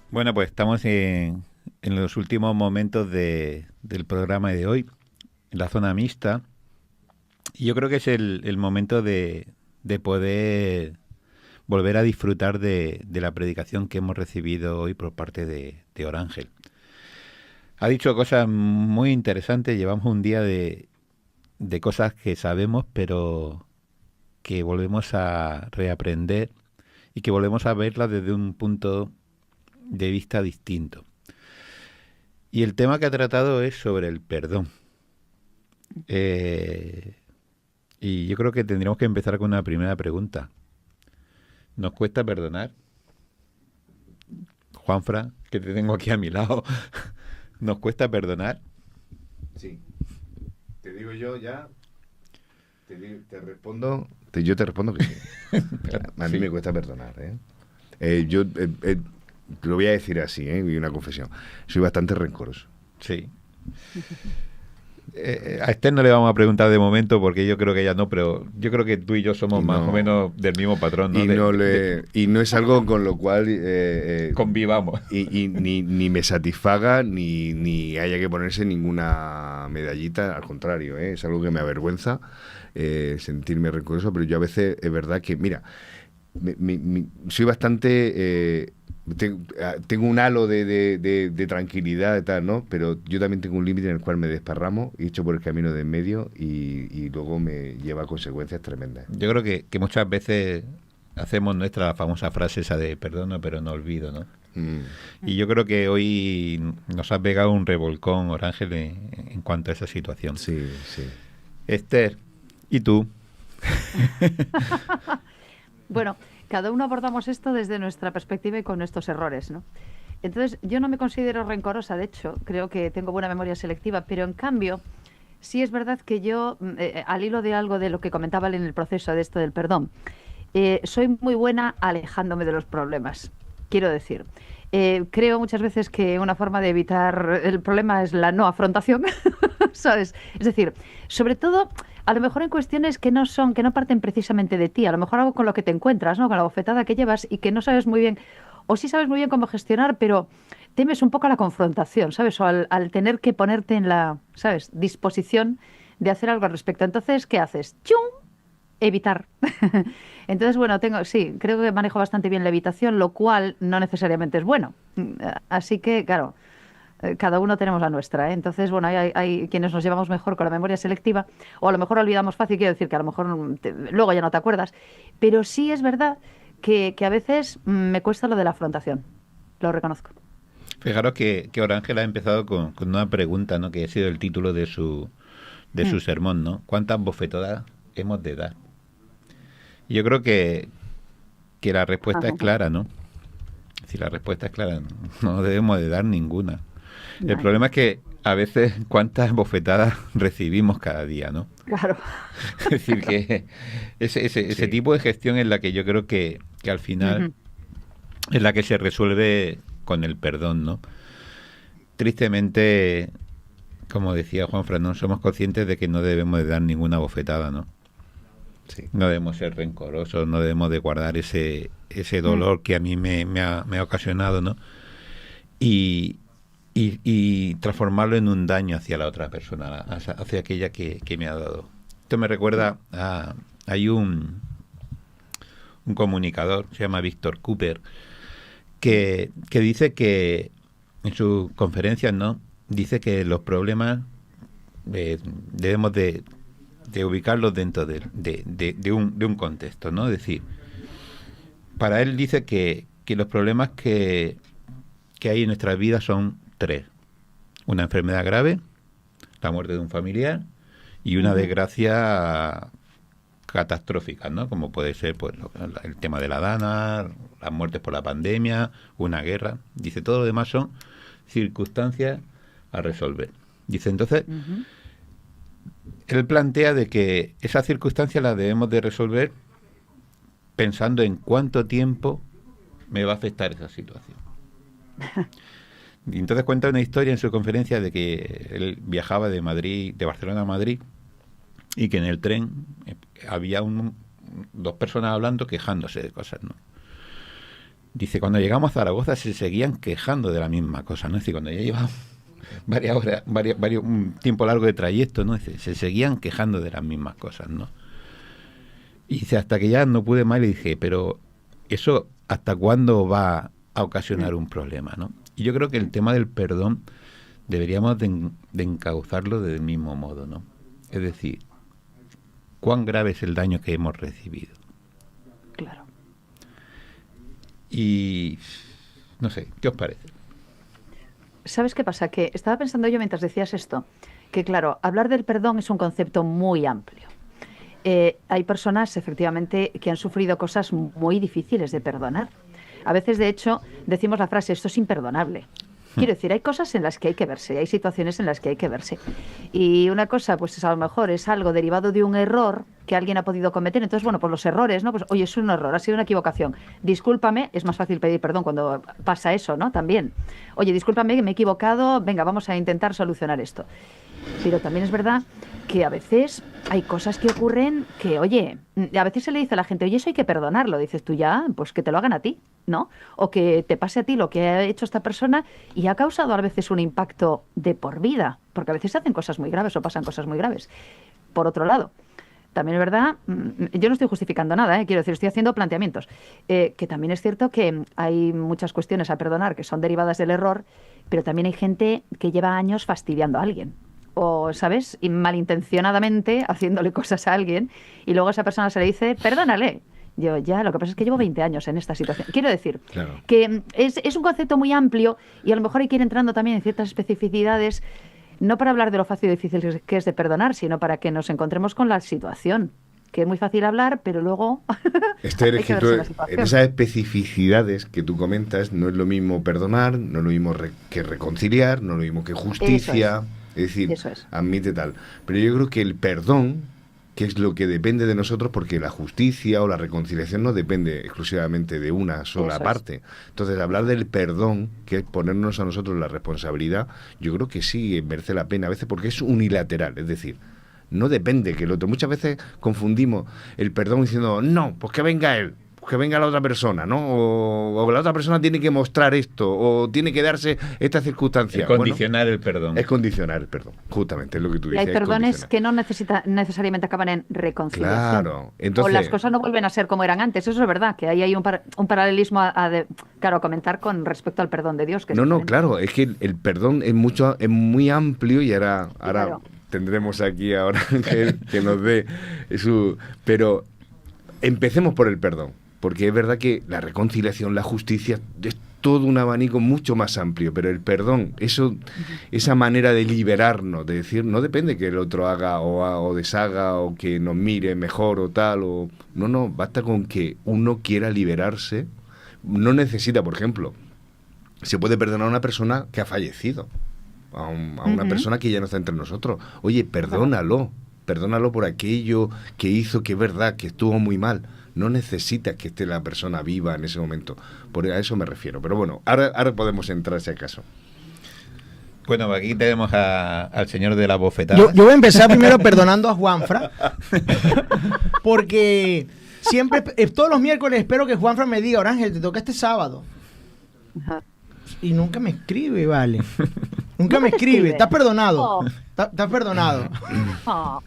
Bueno, pues estamos en los últimos momentos del programa de hoy, en la zona mixta, y yo creo que es el momento de poder volver a disfrutar de la predicación que hemos recibido hoy por parte de Orángel. Ha dicho cosas muy interesantes, llevamos un día de cosas que sabemos, pero que volvemos a reaprender y que volvemos a verlas desde un punto de vista distinto. Y el tema que ha tratado es sobre el perdón. Y yo creo que tendríamos que empezar con una primera pregunta. ¿Nos cuesta perdonar? Juanfran, que te tengo aquí a mi lado. ¿Nos cuesta perdonar? Sí. Te digo yo ya. Te respondo. Yo te respondo que sí. A mí me cuesta perdonar, yo te lo voy a decir así, y una confesión. Soy bastante rencoroso. Sí. A Esther no le vamos a preguntar de momento porque yo creo que ella no, pero yo creo que tú y yo somos más o menos del mismo patrón, ¿no? Y no es algo con lo cual convivamos. Y ni me satisfaga ni haya que ponerse ninguna medallita, al contrario, es algo que me avergüenza sentirme rencoroso, pero yo a veces es verdad que, mira, soy bastante... tengo un halo de tranquilidad y tal, ¿no? Pero yo también tengo un límite en el cual me desparramo y echo por el camino de en medio y luego me lleva a consecuencias tremendas. Yo creo que muchas veces hacemos nuestra famosa frase esa de perdono pero no olvido, ¿no? Y yo creo que hoy nos ha pegado un revolcón, Orángel, en cuanto a esa situación. Sí, sí. Esther, ¿y tú? Bueno, cada uno abordamos esto desde nuestra perspectiva y con nuestros errores, ¿no? Entonces, yo no me considero rencorosa, de hecho, creo que tengo buena memoria selectiva, pero en cambio, sí es verdad que yo, al hilo de algo de lo que comentaba en el proceso de esto del perdón, soy muy buena alejándome de los problemas. Quiero decir, creo muchas veces que una forma de evitar el problema es la no afrontación, ¿sabes? Es decir, sobre todo, a lo mejor en cuestiones que no parten precisamente de ti, a lo mejor algo con lo que te encuentras, ¿no? Con la bofetada que llevas y que no sabes muy bien, o sí sabes muy bien cómo gestionar, pero temes un poco a la confrontación, ¿sabes? O al tener que ponerte en la, ¿sabes?, disposición de hacer algo al respecto. Entonces, ¿qué haces? ¡Chum! Evitar. Entonces, bueno, creo que manejo bastante bien la evitación, lo cual no necesariamente es bueno. Así que, claro, cada uno tenemos la nuestra, ¿eh? Entonces, bueno, hay quienes nos llevamos mejor con la memoria selectiva, o a lo mejor olvidamos fácil, quiero decir que a lo mejor luego ya no te acuerdas, pero sí es verdad que a veces me cuesta lo de la afrontación, lo reconozco. Fijaros que Orángel ha empezado con una pregunta, ¿no?, que ha sido el título de su sermón, ¿no? ¿Cuántas bofetadas hemos de dar? Y yo creo que la respuesta es clara, ¿no? Si la respuesta es clara, no debemos de dar ninguna. El problema es que a veces cuántas bofetadas recibimos cada día, ¿no? Claro. Es decir, que ese tipo de gestión es la que yo creo que al final es la que se resuelve con el perdón, ¿no? Tristemente, como decía Juanfran, no somos conscientes de que no debemos de dar ninguna bofetada, ¿no? Sí. No debemos ser rencorosos, no debemos de guardar ese dolor que a mí me ha ocasionado, ¿no? Y transformarlo en un daño hacia la otra persona, hacia aquella que me ha dado. Esto me recuerda hay un comunicador, se llama Víctor Cooper, que dice que en sus conferencias, ¿no?, dice que los problemas debemos de ubicarlos dentro de un contexto, ¿no? Es decir, para él dice que los problemas que hay en nuestras vidas son 3. Una enfermedad grave, la muerte de un familiar y una desgracia catastrófica, ¿no? Como puede ser pues el tema de la Dana, las muertes por la pandemia, una guerra. Dice, todo lo demás son circunstancias a resolver. Dice, entonces, él plantea de que esas circunstancias las debemos de resolver pensando en cuánto tiempo me va a afectar esa situación. Y entonces cuenta una historia en su conferencia de que él viajaba de Barcelona a Madrid, y que en el tren había 2 personas hablando, quejándose de cosas, ¿no? Dice, cuando llegamos a Zaragoza se seguían quejando de la misma cosa, ¿no? Es decir, cuando ya llevaban varias horas, un tiempo largo de trayecto, ¿no? Dice, se seguían quejando de las mismas cosas, ¿no? Y dice, hasta que ya no pude más, le dije, pero eso, ¿hasta cuándo va a ocasionar un problema, ¿no? Y yo creo que el tema del perdón deberíamos de encauzarlo del mismo modo, ¿no? Es decir, ¿cuán grave es el daño que hemos recibido? Claro. Y no sé, ¿qué os parece? ¿Sabes qué pasa? Que estaba pensando yo mientras decías esto, que claro, hablar del perdón es un concepto muy amplio. Hay personas, efectivamente, que han sufrido cosas muy difíciles de perdonar. A veces, de hecho, decimos la frase, esto es imperdonable. Quiero decir, hay cosas en las que hay que verse, hay situaciones en las que hay que verse. Y una cosa, pues a lo mejor es algo derivado de un error que alguien ha podido cometer. Entonces, bueno, pues los errores, ¿no? Pues, oye, es un error, ha sido una equivocación. Discúlpame, es más fácil pedir perdón cuando pasa eso, ¿no? También. Oye, discúlpame, que me he equivocado, venga, vamos a intentar solucionar esto. Pero también es verdad que a veces hay cosas que ocurren que, oye, a veces se le dice a la gente, oye, eso hay que perdonarlo. Dices tú, ya, pues que te lo hagan a ti, ¿no? O que te pase a ti lo que ha hecho esta persona y ha causado a veces un impacto de por vida, porque a veces se hacen cosas muy graves o pasan cosas muy graves. Por otro lado, también es verdad, yo no estoy justificando nada, quiero decir, estoy haciendo planteamientos, que también es cierto que hay muchas cuestiones a perdonar que son derivadas del error, pero también hay gente que lleva años fastidiando a alguien. O, ¿sabes? Y malintencionadamente haciéndole cosas a alguien y luego a esa persona se le dice, perdónale. Yo ya, lo que pasa es que llevo 20 años en esta situación. Quiero decir que es un concepto muy amplio y a lo mejor hay que ir entrando también en ciertas especificidades, no para hablar de lo fácil y difícil que es de perdonar, sino para que nos encontremos con la situación, que es muy fácil hablar, pero luego hay que verse la situación. En esas especificidades que tú comentas, no es lo mismo perdonar, no es lo mismo que reconciliar, no es lo mismo que justicia. Es decir, admite tal. Pero yo creo que el perdón, que es lo que depende de nosotros, porque la justicia o la reconciliación no depende exclusivamente de una sola parte. Entonces, hablar del perdón, que es ponernos a nosotros la responsabilidad, yo creo que sí merece la pena a veces porque es unilateral, es decir, no depende que el otro. Muchas veces confundimos el perdón diciendo, no, pues que venga él, que venga la otra persona, ¿no? O la otra persona tiene que mostrar esto, o tiene que darse esta circunstancia. Es condicionar el perdón. Es condicionar el perdón, justamente, es lo que tú dices. Y hay perdones que no necesariamente acaban en reconciliación. Claro. Entonces, o las cosas no vuelven a ser como eran antes, eso es verdad, que ahí hay un paralelismo a comentar con respecto al perdón de Dios. Que claro, es que el perdón es muy amplio y ahora tendremos aquí a Ángel que nos dé su... Pero empecemos por el perdón. Porque es verdad que la reconciliación, la justicia, es todo un abanico mucho más amplio, pero el perdón, esa manera de liberarnos, de decir, no depende que el otro haga o deshaga o que nos mire mejor o tal, no, basta con que uno quiera liberarse. No necesita, por ejemplo, se puede perdonar a una persona que ha fallecido, a una persona que ya no está entre nosotros. Oye, perdónalo por aquello que hizo, que es verdad, que estuvo muy mal. No necesitas que esté la persona viva en ese momento. A eso me refiero. Pero bueno, ahora podemos entrar a ese caso. Bueno, aquí tenemos al señor de la bofetada. Yo voy a empezar primero perdonando a Juanfra. Porque siempre, todos los miércoles espero que Juanfra me diga, Ángel, te toca este sábado. Ajá. Y nunca me escribe, vale. Nunca me escribe. Estás perdonado. Oh. Estás perdonado. Oh.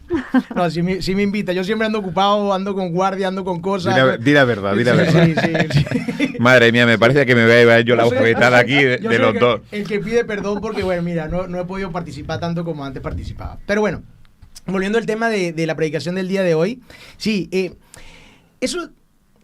No, sí me invita. Yo siempre ando ocupado, ando con guardia, ando con cosas. Di la verdad. Sí. Madre mía, me parece que me voy a llevar yo la bofetada aquí de los dos. El que pide perdón porque, bueno, mira, no he podido participar tanto como antes participaba. Pero bueno, volviendo al tema de la predicación del día de hoy. Sí, eso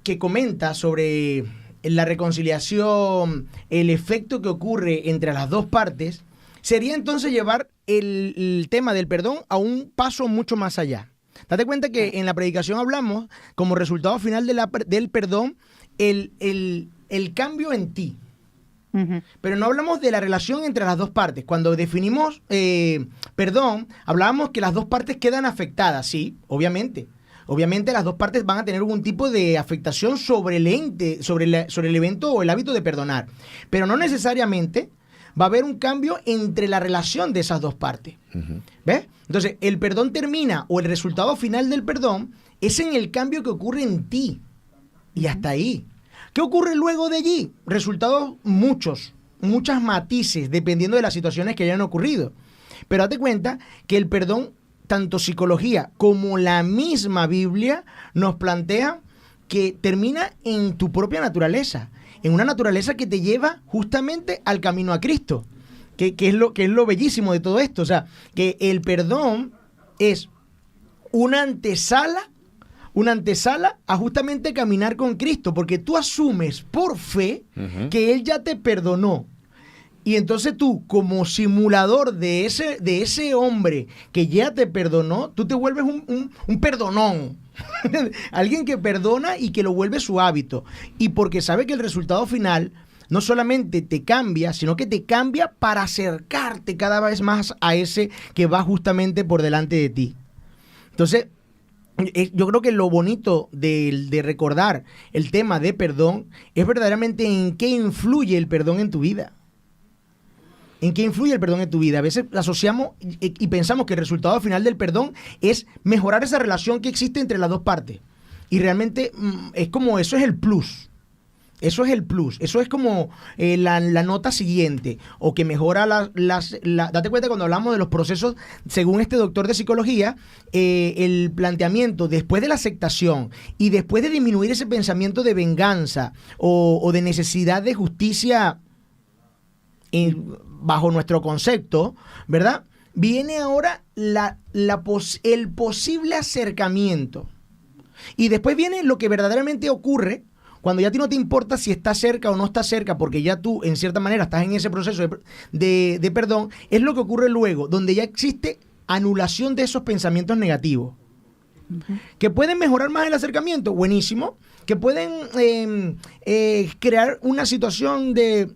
que comenta sobre la reconciliación, el efecto que ocurre entre las dos partes, sería entonces llevar el tema del perdón a un paso mucho más allá. Date cuenta que en la predicación hablamos, como resultado final del perdón, el cambio en ti. Pero no hablamos de la relación entre las dos partes. Cuando definimos perdón, hablábamos que las dos partes quedan afectadas, sí, obviamente. Obviamente las dos partes van a tener algún tipo de afectación sobre el ente, sobre el evento o el hábito de perdonar. Pero no necesariamente va a haber un cambio entre la relación de esas dos partes. ¿Ves? Entonces, el perdón termina, o el resultado final del perdón, es en el cambio que ocurre en ti. Y hasta ahí. ¿Qué ocurre luego de allí? Resultados muchas matices, dependiendo de las situaciones que hayan ocurrido. Pero date cuenta que el perdón, tanto psicología como la misma Biblia, nos plantea que termina en tu propia naturaleza, en una naturaleza que te lleva justamente al camino a Cristo, que es lo bellísimo de todo esto. O sea, que el perdón es una antesala a justamente caminar con Cristo, porque tú asumes por fe que Él ya te perdonó. Y entonces tú, como simulador de ese hombre que ya te perdonó, tú te vuelves un perdonón. Alguien que perdona y que lo vuelve su hábito. Y porque sabe que el resultado final no solamente te cambia, sino que te cambia para acercarte cada vez más a ese que va justamente por delante de ti. Entonces, yo creo que lo bonito de recordar el tema de perdón es verdaderamente en qué influye el perdón en tu vida. ¿En qué influye el perdón en tu vida? A veces asociamos y pensamos que el resultado final del perdón es mejorar esa relación que existe entre las dos partes. Y realmente es como eso es el plus. Eso es el plus. Eso es como la nota siguiente. O que mejora date cuenta cuando hablamos de los procesos, según este doctor de psicología, el planteamiento después de la aceptación y después de disminuir ese pensamiento de venganza o de necesidad de justicia bajo nuestro concepto, ¿verdad? Viene ahora el posible acercamiento. Y después viene lo que verdaderamente ocurre cuando ya a ti no te importa si está cerca o no está cerca, porque ya tú, en cierta manera, estás en ese proceso de perdón. Es lo que ocurre luego, donde ya existe anulación de esos pensamientos negativos. ¿Que pueden mejorar más el acercamiento? Buenísimo. ¿Que pueden crear una situación de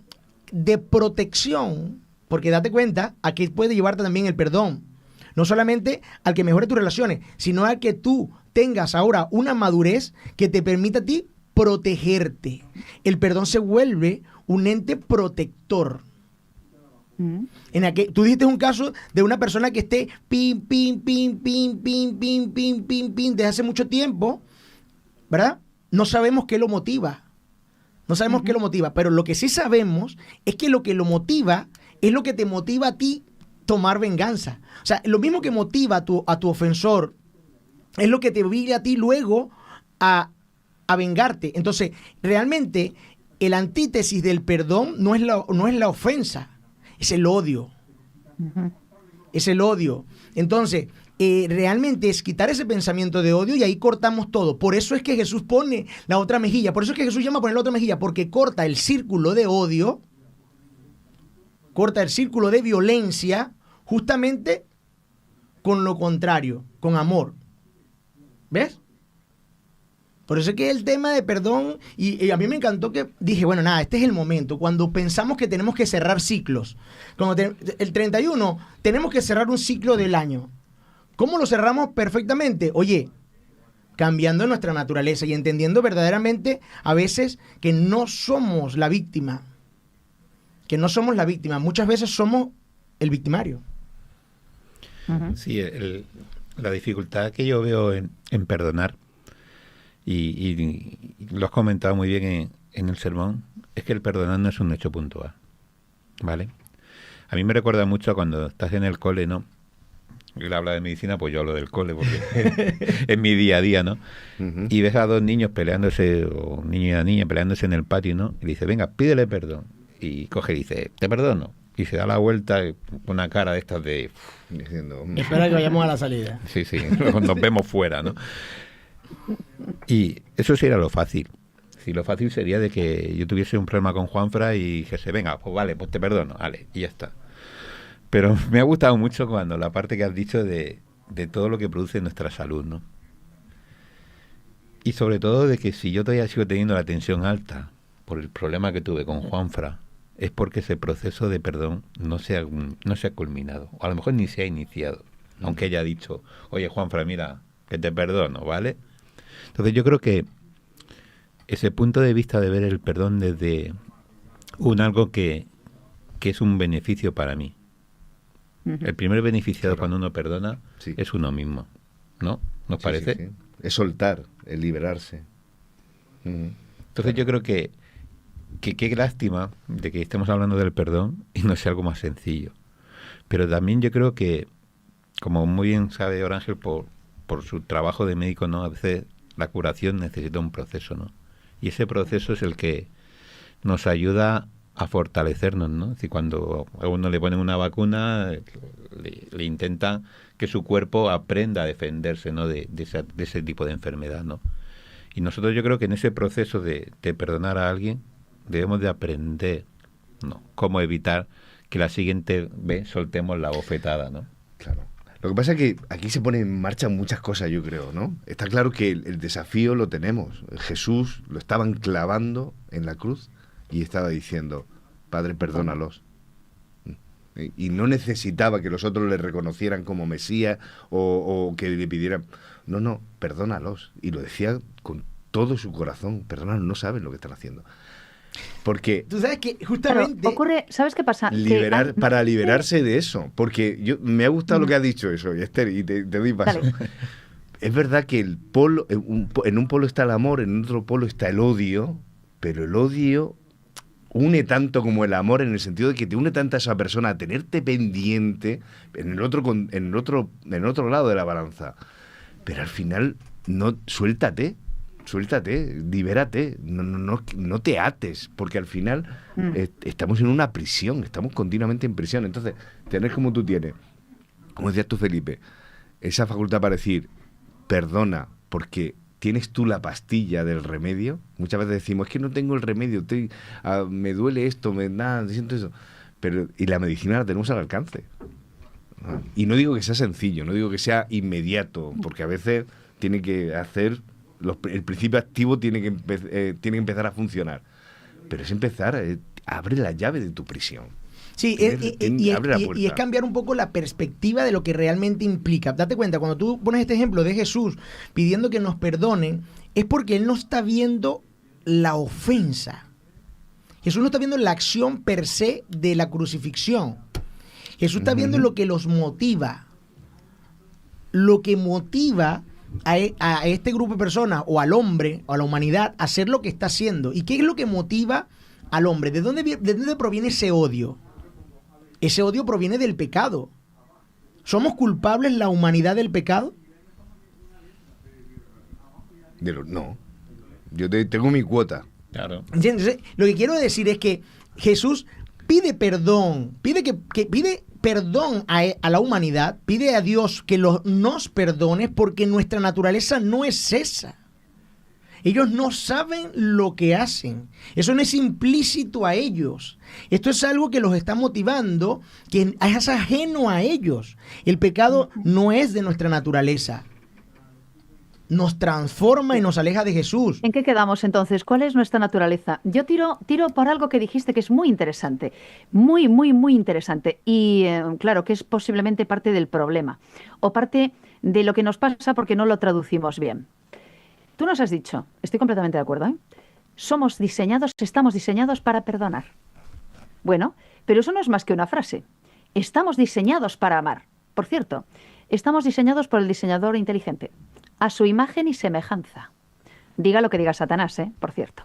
protección? Porque date cuenta a qué puede llevarte también el perdón. No solamente al que mejore tus relaciones, sino a que tú tengas ahora una madurez que te permita a ti protegerte. El perdón se vuelve un ente protector. Tú dijiste un caso de una persona que esté pim, desde hace mucho tiempo, ¿verdad? No sabemos qué lo motiva. No sabemos qué lo motiva, pero lo que sí sabemos es que lo que lo motiva es lo que te motiva a ti tomar venganza. O sea, lo mismo que motiva a tu ofensor es lo que te obliga a ti luego a vengarte. Entonces, realmente, el antítesis del perdón no es la ofensa, es el odio. Es el odio. Entonces, realmente es quitar ese pensamiento de odio y ahí cortamos todo. Por eso es que Jesús pone la otra mejilla. Por eso es que Jesús llama a poner la otra mejilla, porque corta el círculo de odio, corta el círculo de violencia, justamente con lo contrario, con amor. ¿Ves? Por eso es que el tema de perdón, y a mí me encantó que dije, bueno, nada, este es el momento, cuando pensamos que tenemos que cerrar ciclos. El 31, tenemos que cerrar un ciclo del año. ¿Cómo lo cerramos perfectamente? Oye, cambiando nuestra naturaleza y entendiendo verdaderamente a veces que no somos la víctima. Que no somos la víctima. Muchas veces somos el victimario. Sí, la dificultad que yo veo en perdonar, y lo has comentado muy bien en el sermón, es que el perdonar no es un hecho puntual, ¿vale? A mí me recuerda mucho cuando estás en el cole, ¿no? Él habla de medicina, pues yo hablo del cole, porque es mi día a día, ¿no? Y ves a dos niños peleándose, o un niño y una niña peleándose en el patio, ¿no? Y dice, venga, pídele perdón. Y coge y dice, te perdono. Y se da la vuelta con una cara de estas de... diciendo... Espera que vayamos a la salida. Sí, nos vemos fuera, ¿no? Y eso sí era lo fácil. Si lo fácil sería de que yo tuviese un problema con Juanfra y dijese, venga, pues vale, pues te perdono, vale, y ya está. Pero me ha gustado mucho cuando la parte que has dicho de todo lo que produce nuestra salud, ¿no? Y sobre todo de que si yo todavía sigo teniendo la tensión alta por el problema que tuve con Juanfra, es porque ese proceso de perdón no se ha culminado, o a lo mejor ni se ha iniciado, aunque haya dicho, oye Juanfra, mira, que te perdono, ¿vale? Entonces yo creo que ese punto de vista de ver el perdón desde algo que es un beneficio para mí. El primer beneficiado cuando uno perdona es uno mismo, ¿no? ¿Nos parece? Sí. Es soltar, es liberarse. Entonces yo creo que qué lástima de que estemos hablando del perdón y no sea algo más sencillo. Pero también yo creo que, como muy bien sabe Orángel por su trabajo de médico, ¿no? A veces la curación necesita un proceso, ¿no? Y ese proceso es el que nos ayuda a fortalecernos, ¿no? Es decir, cuando a uno le ponen una vacuna, le intentan que su cuerpo aprenda a defenderse, ¿no? de ese tipo de enfermedad, ¿no? Y nosotros yo creo que en ese proceso de perdonar a alguien debemos de aprender, ¿no? Cómo evitar que la siguiente vez soltemos la bofetada, ¿no? Claro. Lo que pasa es que aquí se ponen en marcha muchas cosas, yo creo, ¿no? Está claro que el desafío lo tenemos. Jesús lo estaban clavando en la cruz y estaba diciendo, Padre, perdónalos. Y no necesitaba que los otros le reconocieran como Mesías o que le pidieran... No, perdónalos. Y lo decía con todo su corazón. Perdónalos, no saben lo que están haciendo. Porque... Tú sabes que justamente... Pero ocurre, ¿sabes qué pasa? Para liberarse de eso. Porque me ha gustado lo que ha dicho eso, Esther, y te doy paso. Dale. Es verdad que el polo, en un polo está el amor, en otro polo está el odio, pero el odio une tanto como el amor, en el sentido de que te une tanto a esa persona a tenerte pendiente en el otro lado de la balanza. Pero al final, no, suéltate, libérate, no te ates, porque al final estamos en una prisión, estamos continuamente en prisión. Entonces, tener como tú tienes, como decías tú, Felipe, esa facultad para decir, perdona, porque tienes tú la pastilla del remedio. Muchas veces decimos, es que no tengo el remedio, me duele esto, siento eso. Y la medicina la tenemos al alcance. Y no digo que sea sencillo, no digo que sea inmediato, porque a veces tiene que hacer, el principio activo tiene que empezar a funcionar. Pero es empezar, abre la llave de tu prisión. Sí, y es cambiar un poco la perspectiva de lo que realmente implica. Date cuenta, cuando tú pones este ejemplo de Jesús pidiendo que nos perdonen, es porque Él no está viendo la ofensa. Jesús no está viendo la acción per se de la crucifixión. Jesús está viendo lo que los motiva. Lo que motiva a este grupo de personas, o al hombre, o a la humanidad, a hacer lo que está haciendo. ¿Y qué es lo que motiva al hombre? ¿De dónde proviene ese odio? Ese odio proviene del pecado. ¿Somos culpables la humanidad del pecado? No. Yo tengo mi cuota. Claro. Entonces, lo que quiero decir es que Jesús pide perdón, pide perdón a la humanidad, pide a Dios que nos perdone, porque nuestra naturaleza no es esa. Ellos no saben lo que hacen. Eso no es implícito a ellos. Esto es algo que los está motivando, que es ajeno a ellos. El pecado no es de nuestra naturaleza. Nos transforma y nos aleja de Jesús. ¿En qué quedamos entonces? ¿Cuál es nuestra naturaleza? Yo tiro por algo que dijiste que es muy interesante. Muy, muy, muy interesante. Y claro, que es posiblemente parte del problema. O parte de lo que nos pasa porque no lo traducimos bien. Tú nos has dicho, estoy completamente de acuerdo, ¿eh? Estamos diseñados para perdonar. Bueno, pero eso no es más que una frase. Estamos diseñados para amar. Por cierto, estamos diseñados por el diseñador inteligente, a su imagen y semejanza. Diga lo que diga Satanás, por cierto.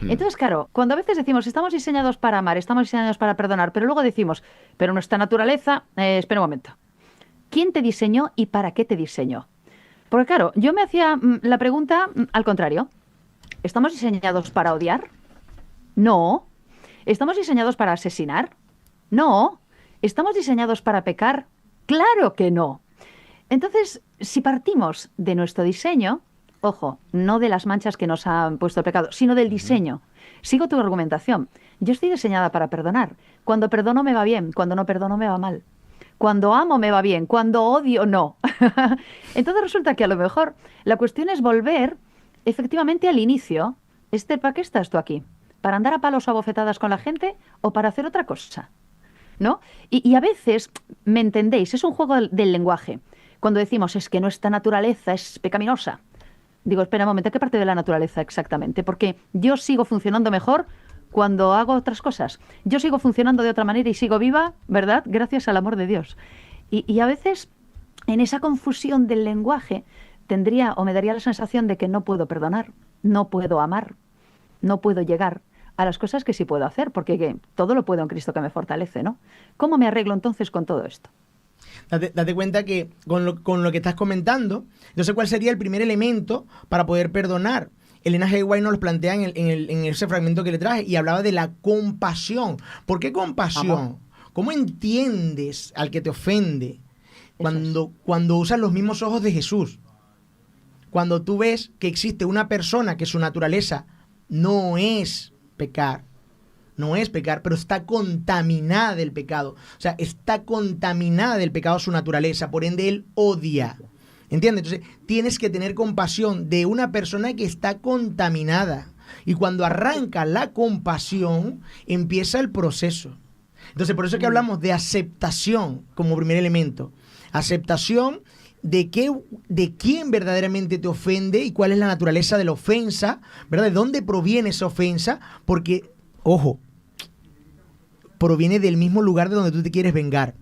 Entonces, claro, cuando a veces decimos, estamos diseñados para amar, estamos diseñados para perdonar, pero luego decimos, pero nuestra naturaleza, espera un momento. ¿Quién te diseñó y para qué te diseñó? Porque claro, yo me hacía la pregunta al contrario. ¿Estamos diseñados para odiar? No. ¿Estamos diseñados para asesinar? No. ¿Estamos diseñados para pecar? Claro que no. Entonces, si partimos de nuestro diseño, Ojo, no de las manchas que nos han puesto el pecado, sino del diseño. Sigo tu argumentación. Yo estoy diseñada para perdonar. Cuando perdono me va bien, cuando no perdono me va mal. Cuando amo me va bien, cuando odio no. Entonces resulta que a lo mejor la cuestión es volver efectivamente al inicio. ¿Para qué estás tú aquí? ¿Para andar a palos o a bofetadas con la gente o para hacer otra cosa? ¿No? Y a veces, ¿me entendéis? Es un juego del lenguaje. Cuando decimos es que nuestra naturaleza es pecaminosa. Digo, espera un momento, ¿qué parte de la naturaleza exactamente? Porque yo sigo funcionando mejor cuando hago otras cosas. Yo sigo funcionando de otra manera y sigo viva, ¿verdad? Gracias al amor de Dios. Y a veces, en esa confusión del lenguaje, tendría o me daría la sensación de que no puedo perdonar, no puedo amar, no puedo llegar a las cosas que sí puedo hacer, porque todo lo puedo en Cristo que me fortalece, ¿no? ¿Cómo me arreglo entonces con todo esto? Date cuenta que con lo que estás comentando, entonces, ¿cuál sería el primer elemento para poder perdonar? Elena G. White nos lo plantea en ese fragmento que le traje y hablaba de la compasión. ¿Por qué compasión? Amor. ¿Cómo entiendes al que te ofende cuando usas los mismos ojos de Jesús? Cuando tú ves que existe una persona que su naturaleza no es pecar, pero está contaminada del pecado. O sea, está contaminada del pecado su naturaleza, por ende él odia. ¿Entiendes? Entonces, tienes que tener compasión de una persona que está contaminada. Y cuando arranca la compasión, empieza el proceso. Entonces, por eso es que hablamos de aceptación como primer elemento. Aceptación de quién verdaderamente te ofende y cuál es la naturaleza de la ofensa, ¿verdad? ¿De dónde proviene esa ofensa? Porque, ojo, proviene del mismo lugar de donde tú te quieres vengar.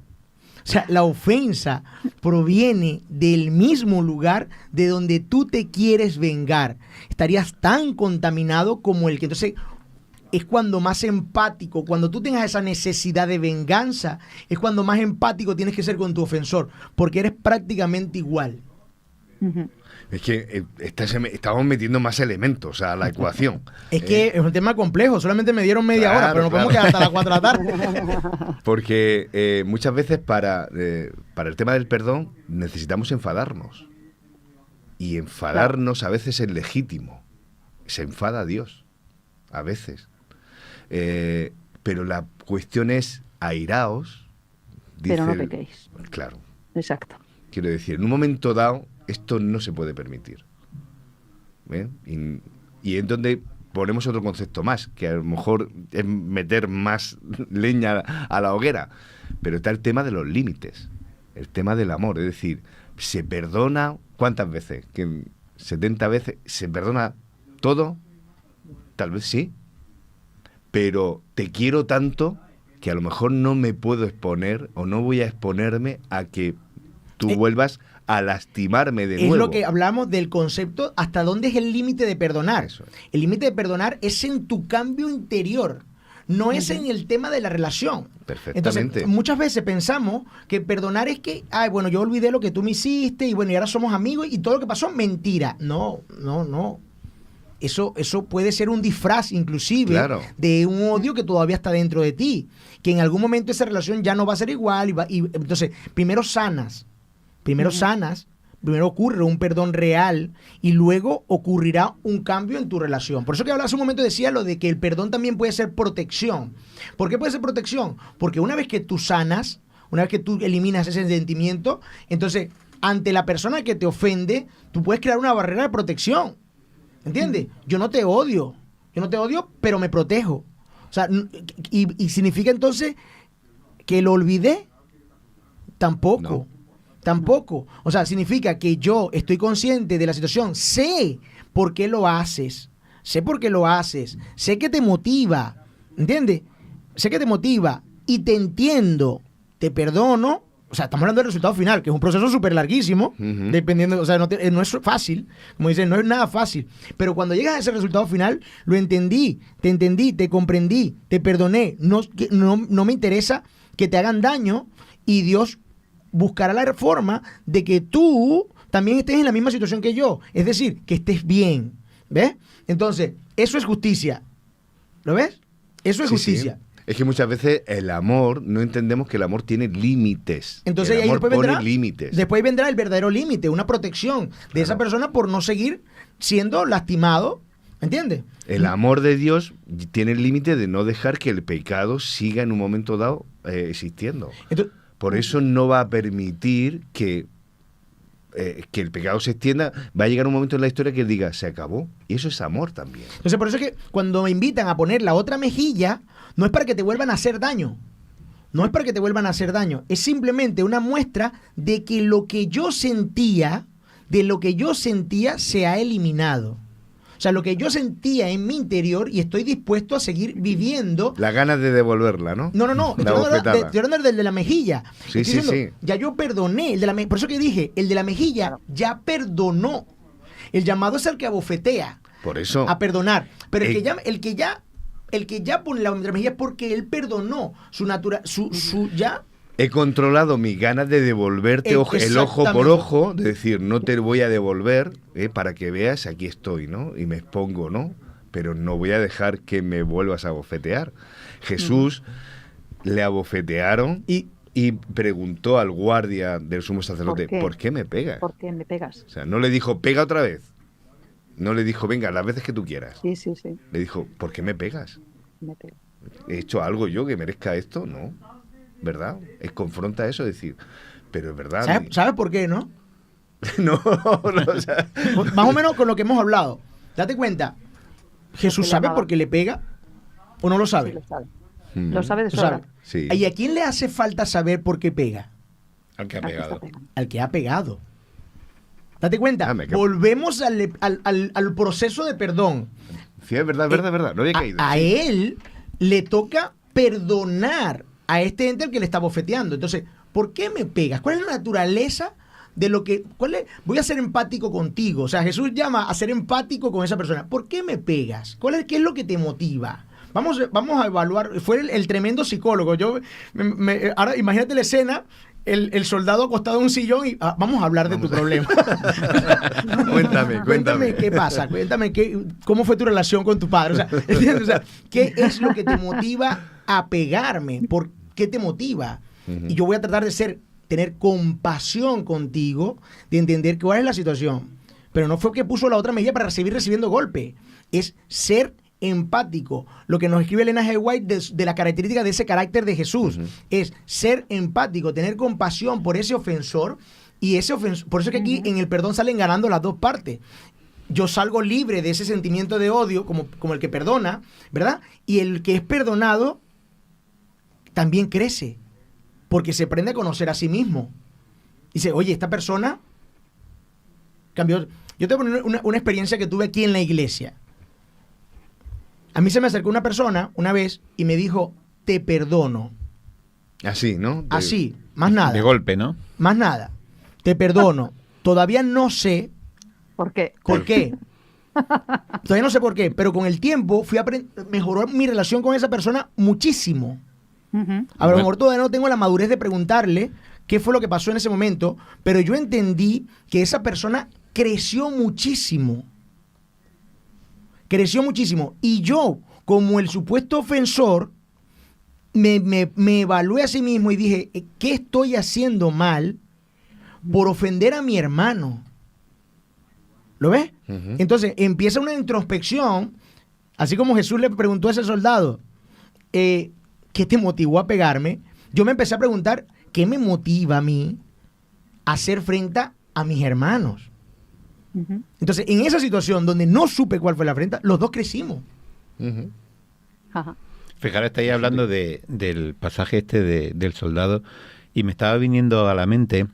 O sea, la ofensa proviene del mismo lugar de donde tú te quieres vengar. Estarías tan contaminado como el que... Entonces, es cuando más empático, cuando tú tengas esa necesidad de venganza, es cuando más empático tienes que ser con tu ofensor, porque eres prácticamente igual. Uh-huh. Es que estamos metiendo más elementos a la ecuación. Es que es un tema complejo, solamente me dieron media hora, pero no podemos quedar hasta las 4 de la tarde. Porque muchas veces para el tema del perdón necesitamos enfadarnos. Y enfadarnos a veces es legítimo. Se enfada Dios, a veces. Pero la cuestión es airaos. Pero no pequéis. Claro. Exacto. Quiero decir, en un momento dado, esto no se puede permitir. Y es donde ponemos otro concepto más, que a lo mejor es meter más leña a la hoguera. Pero está el tema de los límites, el tema del amor. Es decir, ¿se perdona cuántas veces? ¿Que 70 veces? ¿Se perdona todo? Tal vez sí. Pero te quiero tanto que a lo mejor no me puedo exponer o no voy a exponerme a que tú vuelvas a lastimarme de nuevo. Es lo que hablamos del concepto, hasta dónde es el límite de perdonar. Eso es. El límite de perdonar es en tu cambio interior, no es en el tema de la relación. Perfectamente. Entonces, muchas veces pensamos que perdonar es que, bueno, yo olvidé lo que tú me hiciste y bueno, y ahora somos amigos y todo lo que pasó, mentira. No. Eso puede ser un disfraz, inclusive, claro, de un odio que todavía está dentro de ti. Que en algún momento esa relación ya no va a ser igual. Entonces, primero sanas, primero ocurre un perdón real y luego ocurrirá un cambio en tu relación. Por eso que hablaba hace un momento, decía lo de que el perdón también puede ser protección. ¿Por qué puede ser protección? Porque una vez que tú sanas, una vez que tú eliminas ese sentimiento, entonces, ante la persona que te ofende, tú puedes crear una barrera de protección. ¿Entiendes? Yo no te odio, pero me protejo. O sea, y significa entonces que lo olvidé. Tampoco. O sea, significa que yo estoy consciente de la situación, sé por qué lo haces, sé que te motiva, ¿entiendes? Sé que te motiva y te entiendo, te perdono. O sea, estamos hablando del resultado final, que es un proceso súper larguísimo, dependiendo, o sea, no es fácil, como dicen, no es nada fácil. Pero cuando llegas a ese resultado final, lo entendí, te comprendí, te perdoné. No me interesa que te hagan daño y Dios buscará la forma de que tú también estés en la misma situación que yo. Es decir, que estés bien. ¿Ves? Entonces, eso es justicia. ¿Lo ves? Eso es justicia. Sí. Es que muchas veces el amor, no entendemos que el amor tiene límites. Entonces el ahí amor después pone límites. Después vendrá el verdadero límite, una protección de esa persona por no seguir siendo lastimado, ¿entiendes? El amor de Dios tiene el límite de no dejar que el pecado siga en un momento dado existiendo. Entonces, Por eso no va a permitir que el pecado se extienda. Va a llegar un momento en la historia que él diga, se acabó. Y eso es amor también. entonces, por eso es que cuando me invitan a poner la otra mejilla, no es para que te vuelvan a hacer daño. No es para que te vuelvan a hacer daño. Es simplemente una muestra de que lo que yo sentía, se ha eliminado. O sea, lo que yo sentía en mi interior y estoy dispuesto a seguir viviendo. La ganas de devolverla, ¿no? No. La Estoy bofetada. hablando del de la mejilla. Sí, Estoy sí, diciendo, sí. ya yo perdoné. Por eso que dije, el de la mejilla ya perdonó. El llamado es el que abofetea. Por eso. A perdonar. Pero el que ya pone la mejilla es porque él perdonó su ya. He controlado mis ganas de devolverte el ojo por Exactamente. ojo, de decir, no te voy a devolver, para que veas, aquí estoy, ¿no? Y me expongo, ¿no? Pero no voy a dejar que me vuelvas a bofetear. Jesús le abofetearon y preguntó al guardia del sumo sacerdote, ¿por qué me pegas? ¿Por qué me pegas? O sea, no le dijo, pega otra vez. No le dijo, venga, las veces que tú quieras. Sí. Le dijo, ¿por qué me pegas? Me pegas. ¿He hecho algo yo que merezca esto? No. ¿Verdad? Confronta eso, decir, pero es verdad. ¿Sabes por qué, no? No, o sea, Más o menos con lo que hemos hablado. Date cuenta, ¿Jesús sabe por qué le pega o no lo sabe? Sí, lo sabe. Mm. Lo sabe de Lo sabe. sobra. Sí. ¿Y a quién le hace falta saber por qué pega? Al que ha Aquí está pegado. pegando. Al que ha pegado. Date cuenta, Me quedo- volvemos al proceso de perdón. Sí, es verdad, es verdad. No había caído. A Sí. él le toca perdonar a este ente al que le está bofeteando. Entonces, ¿por qué me pegas? ¿Cuál es la naturaleza de lo que... Voy a ser empático contigo. O sea, Jesús llama a ser empático con esa persona. ¿Por qué me pegas? ¿Qué es lo que te motiva? Vamos a evaluar. Fue el tremendo psicólogo. Ahora, imagínate la escena, el soldado acostado en un sillón y vamos a hablar de tu problema. Cuéntame qué pasa. Cuéntame cómo fue tu relación con tu padre. O sea, ¿entiendes? O sea, ¿qué es lo que te motiva a pegarme? ¿Por qué te motiva? Y yo voy a tratar de tener compasión contigo, de entender cuál es la situación. Pero no fue que puso la otra medida para seguir recibiendo golpe. Es ser empático. Lo que nos escribe Elena G. White de la característica de ese carácter de Jesús es ser empático, tener compasión por ese ofensor. Y por eso es que aquí en el perdón salen ganando las dos partes. Yo salgo libre de ese sentimiento de odio, como el que perdona, ¿verdad? Y el que es perdonado también crece, porque se aprende a conocer a sí mismo. Dice, oye, esta persona cambió. Yo te voy a poner una experiencia que tuve aquí en la iglesia. A mí se me acercó una persona una vez y me dijo, te perdono. Así, ¿no? Así, más nada. De golpe, ¿no? Más nada. Te perdono. Todavía no sé ¿Por qué? por qué. Todavía no sé por qué, pero con el tiempo mejoró mi relación con esa persona muchísimo. Ujú. A lo mejor todavía no tengo la madurez de preguntarle qué fue lo que pasó en ese momento, pero yo entendí que esa persona creció muchísimo. Creció muchísimo. Y yo, como el supuesto ofensor, me evalué a sí mismo y dije, ¿qué estoy haciendo mal por ofender a mi hermano? ¿Lo ves? Ujú. Entonces empieza una introspección, así como Jesús le preguntó a ese soldado, ¿qué te motivó a pegarme? Yo me empecé a preguntar, ¿qué me motiva a mí a hacer frente a mis hermanos? Ujú. Entonces, en esa situación donde no supe cuál fue la afrenta, los dos crecimos. Ujú. Ajá. Fijaros, estáis hablando del pasaje del soldado y me estaba viniendo a la mente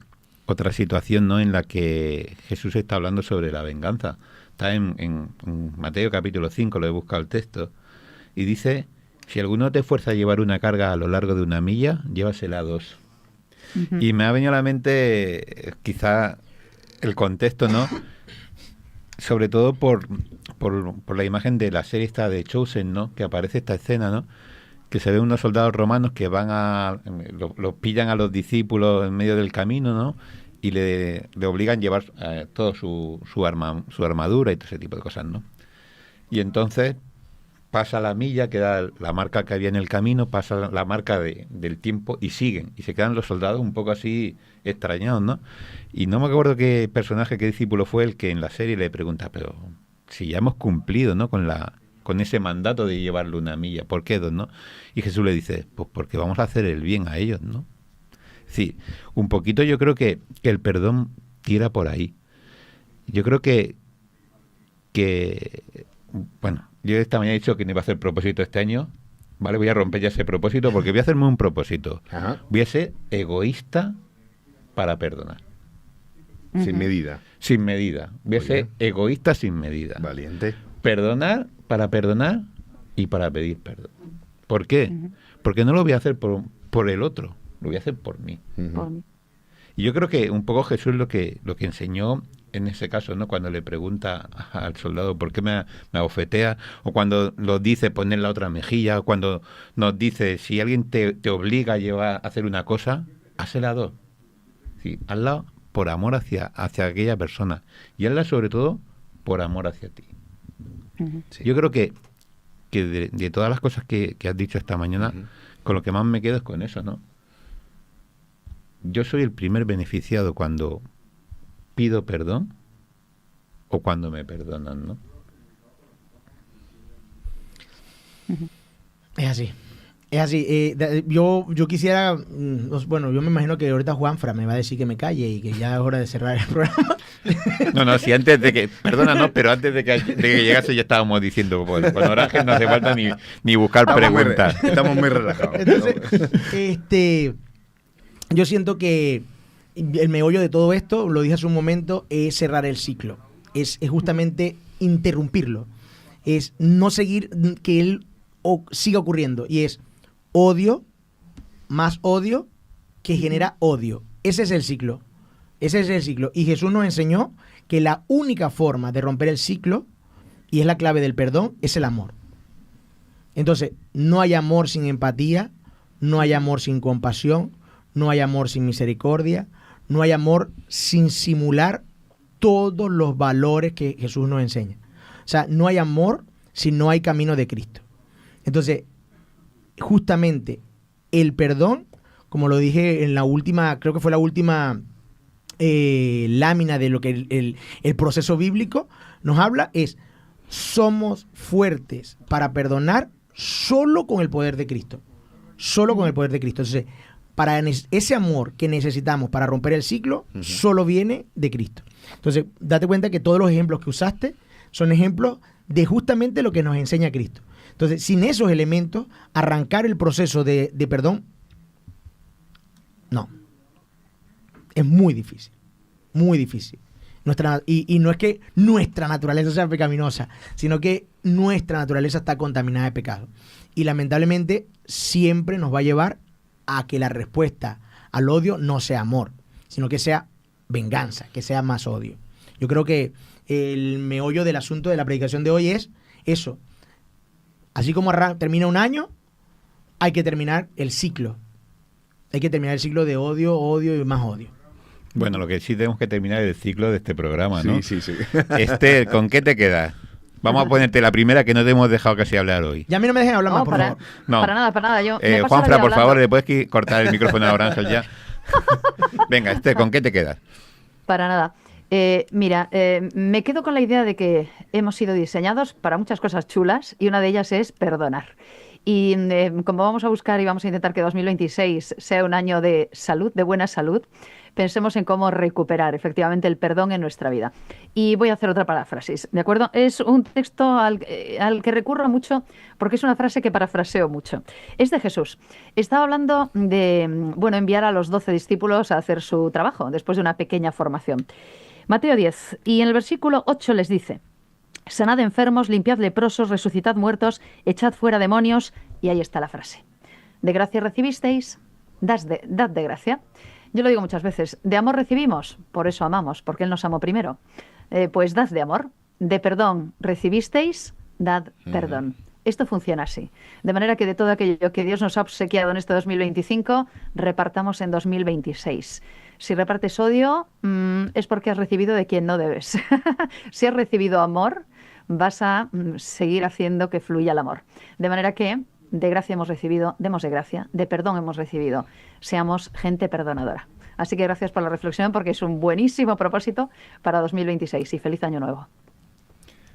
otra situación, ¿no?, en la que Jesús está hablando sobre la venganza. Está en Mateo capítulo 5, lo he buscado el texto, y dice, si alguno te fuerza a llevar una carga a lo largo de 1 milla, llévasela 2. Ujú. Y me ha venido a la mente quizá el contexto, ¿no? Sobre todo por la imagen de la serie esta de Chosen, ¿no?, que aparece esta escena, ¿no?, que se ve unos soldados romanos que van los pillan a los discípulos en medio del camino, ¿no?, y le obligan a llevar todo su armadura y todo ese tipo de cosas, ¿no? Y entonces pasa la milla, queda la marca que había en el camino, pasa la marca del tiempo y siguen. Y se quedan los soldados un poco así extrañados, ¿no? Y no me acuerdo qué personaje, qué discípulo fue el que en la serie le pregunta, pero si ya hemos cumplido, ¿no? Con ese mandato de llevarle una milla, ¿por qué dos, no? Y Jesús le dice, pues porque vamos a hacer el bien a ellos, ¿no? Sí, un poquito yo creo que el perdón tira por ahí. Yo creo que bueno, yo esta mañana he dicho que no iba a hacer propósito este año, ¿vale? Voy a romper ya ese propósito porque voy a hacerme un propósito. Ajá. Voy a ser egoísta para perdonar. Sin medida. Sin medida. Voy a Muy ser bien. egoísta sin medida. Valiente. Perdonar para perdonar y para pedir perdón. ¿Por qué? Porque no lo voy a hacer por el otro, lo voy a hacer por mí. Ujú. Por mí. Y yo creo que un poco Jesús lo que enseñó en ese caso, ¿no? Cuando le pregunta al soldado por qué me abofetea, o cuando lo dice poner la otra mejilla, o cuando nos dice si alguien te obliga a hacer una cosa, hazla dos. Sí, hazla por amor hacia aquella persona y hazla sobre todo por amor hacia ti. Sí. Yo creo que de todas las cosas que has dicho esta mañana, Ujú. con lo que más me quedo es con eso, ¿no? Yo soy el primer beneficiado cuando pido perdón o cuando me perdonan, ¿no? Es así. Es así. Yo quisiera, bueno, yo me imagino que ahorita Juanfra me va a decir que me calle y que ya es hora de cerrar el programa. No, si antes de que, perdónanos, pero antes de que llegase ya estábamos diciendo, bueno, con Oraje no hace falta ni buscar preguntas. Estamos muy relajados. Entonces, yo siento que el meollo de todo esto, lo dije hace un momento, es cerrar el ciclo. Es justamente interrumpirlo. Es no seguir que él siga ocurriendo. Y es odio, más odio, que genera odio. Ese es el ciclo. Ese es el ciclo. Y Jesús nos enseñó que la única forma de romper el ciclo, y es la clave del perdón, es el amor. Entonces, no hay amor sin empatía, no hay amor sin compasión, no hay amor sin misericordia, no hay amor sin simular todos los valores que Jesús nos enseña. O sea, no hay amor si no hay camino de Cristo. Entonces, justamente el perdón, como lo dije en la última, creo que fue la última lámina de lo que el proceso bíblico nos habla, es somos fuertes para perdonar solo con el poder de Cristo. Solo con el poder de Cristo. Entonces, para ese amor que necesitamos para romper el ciclo, solo viene de Cristo. Entonces, date cuenta que todos los ejemplos que usaste son ejemplos de justamente lo que nos enseña Cristo. Entonces, sin esos elementos, arrancar el proceso de perdón, no. Es muy difícil. Muy difícil. Y no es que nuestra naturaleza sea pecaminosa, sino que nuestra naturaleza está contaminada de pecado. Y lamentablemente siempre nos va a llevar a que la respuesta al odio no sea amor, sino que sea venganza, que sea más odio. Yo creo que el meollo del asunto de la predicación de hoy es eso. Así como termina un año, hay que terminar el ciclo. Hay que terminar el ciclo de odio, odio y más odio. Bueno, lo que sí tenemos que terminar es el ciclo de este programa, ¿no? Sí. Esther, ¿con qué te quedas? Vamos a ponerte la primera que no te hemos dejado casi hablar hoy. Ya a mí no me dejen hablar No, más, por favor. No. Para nada. Yo me paso la Juanfra, vida por favor, hablando. ¿le puedes cortar el micrófono a Ángel ya? Venga, Esther, ¿con qué te quedas? Para nada. Mira, me quedo con la idea de que hemos sido diseñados para muchas cosas chulas y una de ellas es perdonar. Y como vamos a buscar y vamos a intentar que 2026 sea un año de salud, de buena salud, pensemos en cómo recuperar efectivamente el perdón en nuestra vida. Y voy a hacer otra paráfrasis, ¿de acuerdo? Es un texto al que recurro mucho porque es una frase que parafraseo mucho. Es de Jesús. Estaba hablando de, enviar a los 12 discípulos a hacer su trabajo después de una pequeña formación. Mateo 10, y en el versículo 8 les dice: sanad enfermos, limpiad leprosos, resucitad muertos, echad fuera demonios. Y ahí está la frase. De gracia recibisteis, dad de gracia. Yo lo digo muchas veces, de amor recibimos, por eso amamos, porque Él nos amó primero. Pues dad de amor. De perdón recibisteis, dad perdón. Esto funciona así. De manera que de todo aquello que Dios nos ha obsequiado en este 2025, repartamos en 2026. Si repartes odio, es porque has recibido de quien no debes. Si has recibido amor, vas a seguir haciendo que fluya el amor. De manera que de gracia hemos recibido, demos de gracia, de perdón hemos recibido, seamos gente perdonadora. Así que gracias por la reflexión, porque es un buenísimo propósito para 2026 y feliz año nuevo.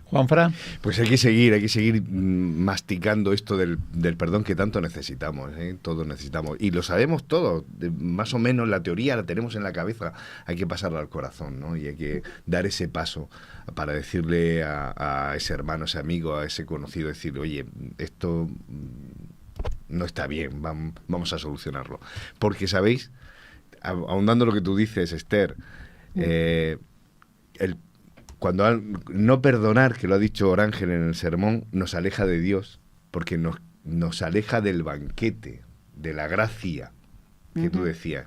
Juanfran. Pues hay que seguir masticando esto del perdón que tanto necesitamos, ¿eh? Todos necesitamos. Y lo sabemos todos, más o menos la teoría la tenemos en la cabeza, hay que pasarla al corazón, ¿no? Y hay que dar ese paso para decirle a ese hermano, a ese amigo, a ese conocido, decirle, oye, esto no está bien, vamos a solucionarlo. Porque, ¿sabéis? Ahondando lo que tú dices, Esther, cuando no perdonar, que lo ha dicho Orángel en el sermón, nos aleja de Dios, porque nos aleja del banquete, de la gracia que tú decías,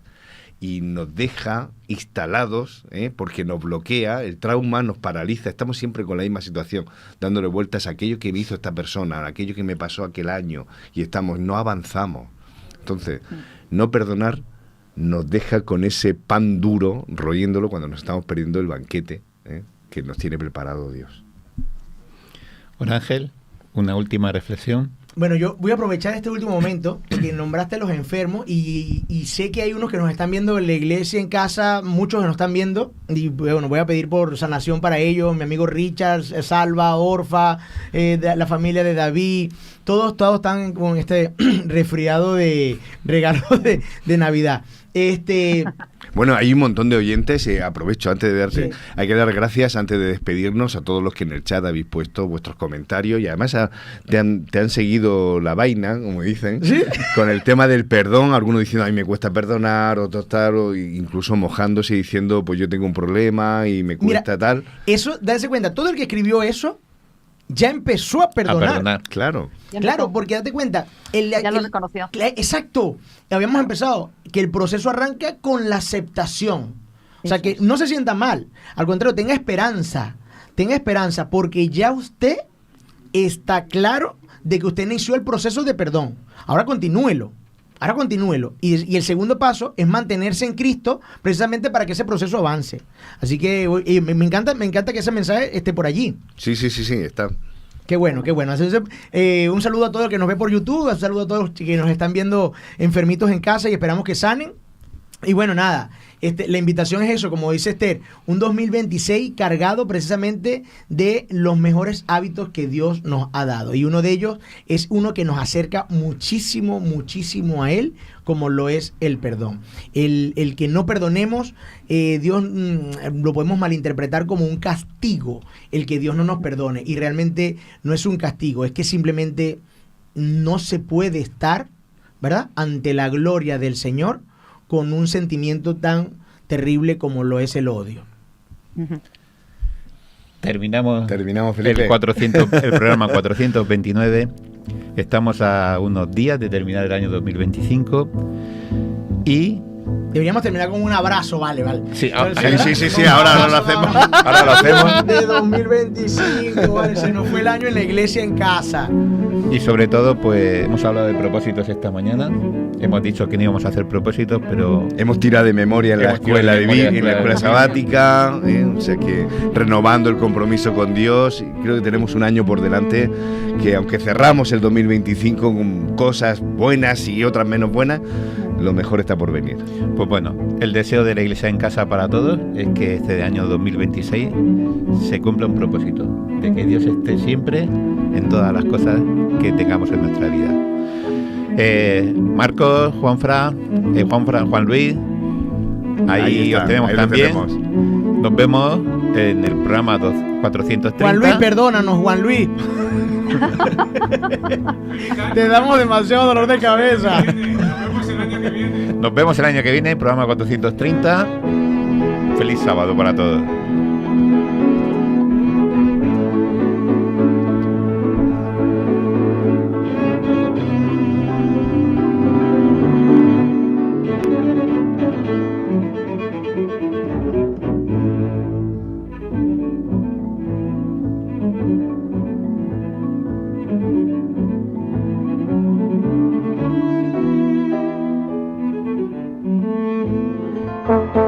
y nos deja instalados, porque nos bloquea, el trauma nos paraliza, estamos siempre con la misma situación, dándole vueltas a aquello que me hizo esta persona, a aquello que me pasó aquel año, y no avanzamos. Entonces, no perdonar nos deja con ese pan duro, royéndolo cuando nos estamos perdiendo el banquete, que nos tiene preparado Dios. Ángel, una última reflexión. Bueno, yo voy a aprovechar este último momento que nombraste a los enfermos y sé que hay unos que nos están viendo en la iglesia, en casa, muchos que nos están viendo, y bueno, voy a pedir por sanación para ellos, mi amigo Richard, Salva, Orfa, la familia de David, todos están con este resfriado de regalo de Navidad. Bueno, hay un montón de oyentes, aprovecho antes de darte, Sí. hay que dar gracias antes de despedirnos a todos los que en el chat habéis puesto vuestros comentarios y además te han seguido la vaina, como dicen, ¿Sí? con el tema del perdón, algunos diciendo, ay, me cuesta perdonar, otros tal, o incluso mojándose y diciendo, pues yo tengo un problema y me cuesta tal. Eso, darse cuenta, todo el que escribió eso ya empezó a perdonar. Claro. Claro, porque date cuenta. Ya lo reconoció. Exacto. Habíamos empezado que el proceso arranca con la aceptación. O sea, que no se sienta mal. Al contrario, tenga esperanza. Tenga esperanza porque ya usted está claro de que usted inició el proceso de perdón. Ahora continúelo. Y el segundo paso es mantenerse en Cristo precisamente para que ese proceso avance. Así que me encanta que ese mensaje esté por allí. Sí, está. Qué bueno, qué bueno. Entonces, un saludo a todos los que nos ven por YouTube, un saludo a todos los que nos están viendo enfermitos en casa y esperamos que sanen. Y bueno, nada, la invitación es eso, como dice Esther, un 2026 cargado precisamente de los mejores hábitos que Dios nos ha dado. Y uno de ellos es uno que nos acerca muchísimo, muchísimo a Él, como lo es el perdón. El que no perdonemos, Dios lo podemos malinterpretar como un castigo, el que Dios no nos perdone. Y realmente no es un castigo, es que simplemente no se puede estar, ¿verdad?, ante la gloria del Señor con un sentimiento tan terrible como lo es el odio. Terminamos Felipe. el programa 429. Estamos a unos días de terminar el año 2025 y Deberíamos terminar con un abrazo, vale. sí, ahora lo hacemos. De 2025, vale, se nos fue el año en la iglesia en casa. y sobre todo pues hemos hablado de propósitos esta mañana. Hemos dicho que no íbamos a hacer propósitos, pero Hemos tirado de memoria en la Hemos tirado escuela de de memoria vida, en la escuela sabática, o sea que renovando el compromiso con Dios, y creo que tenemos un año por delante que aunque cerramos el 2025 con cosas buenas y otras menos buenas, lo mejor está por venir. pues bueno, el deseo de la Iglesia en Casa para todos es que este año 2026 se cumpla un propósito, de que Dios esté siempre en todas las cosas que tengamos en nuestra vida. Marcos, Juan Luis, ahí os está, tenemos ahí lo también. tenemos. Nos vemos en el programa 430. Juan Luis, perdónanos, Juan Luis. Te damos demasiado dolor de cabeza. Nos vemos el año que viene, programa 430. Feliz sábado para todos. Thank